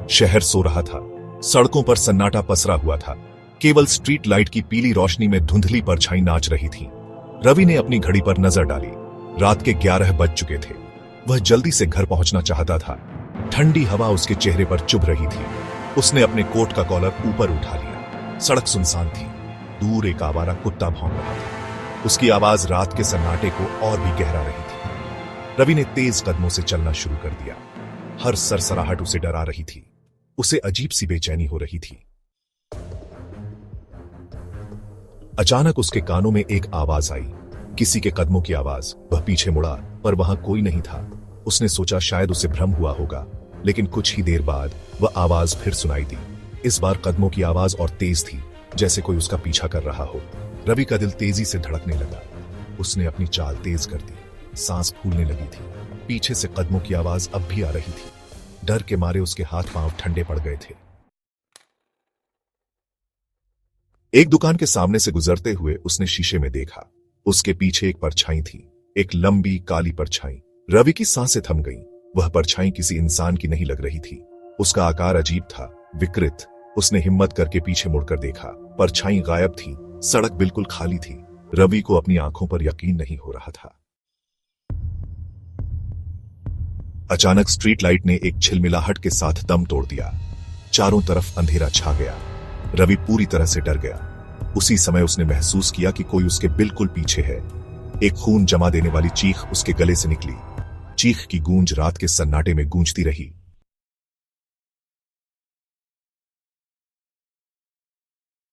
शहर सो रहा था। सड़कों पर सन्नाटा पसरा हुआ था। केवल स्ट्रीट लाइट की पीली रोशनी में धुंधली परछाई नाच रही थी। रवि ने अपनी घड़ी पर नजर डाली। रात के 11 बज चुके थे। वह जल्दी से घर पहुंचना चाहता था। ठंडी हवा उसके चेहरे पर चुभ रही थी। उसने अपने कोट का कॉलर ऊपर उठा लिया। सड़क सुनसान थी। दूर एक आवारा कुत्ता भौंक रहा था। उसकी आवाज रात के सन्नाटे को और भी गहरा रही थी। रवि ने तेज कदमों से चलना शुरू कर दिया। हर सरसराहट उसे डरा रही थी। उसे अजीब सी बेचैनी हो रही थी। अचानक उसके कानों में एक आवाज आई, किसी के कदमों की आवाज। वह पीछे मुड़ा, पर वहां कोई नहीं था। उसने सोचा शायद उसे भ्रम हुआ होगा, लेकिन कुछ ही देर बाद वह आवाज फिर सुनाई दी। इस बार कदमों की आवाज और तेज थी, जैसे कोई उसका पीछा कर रहा हो। रवि का दिल तेजी से धड़कने लगा। उसने अपनी चाल तेज कर दी। सांस फूलने लगी थी। पीछे से कदमों की आवाज अब भी आ रही थी। डर के मारे उसके हाथ पांव ठंडे पड़ गए थे। एक दुकान के सामने से गुजरते हुए उसने शीशे में देखा। उसके पीछे एक परछाई थी, एक लंबी काली परछाई। रवि की सांसें थम गईं। वह परछाई किसी इंसान की नहीं लग रही थी। उसका आकार अजीब था, विकृत। उसने हिम्मत करके पीछे मुड़कर देखा। परछाई गायब थी। सड़क बिल्कुल खाली थी। रवि को अपनी आंखों पर यकीन नहीं हो रहा था। अचानक स्ट्रीट लाइट ने एक छिलमिलाहट के साथ दम तोड़ दिया। चारों तरफ अंधेरा छा गया। रवि पूरी तरह से डर गया। उसी समय उसने महसूस किया कि कोई उसके बिल्कुल पीछे है। एक खून जमा देने वाली चीख उसके गले से निकली। चीख की गूंज रात के सन्नाटे में गूंजती रही।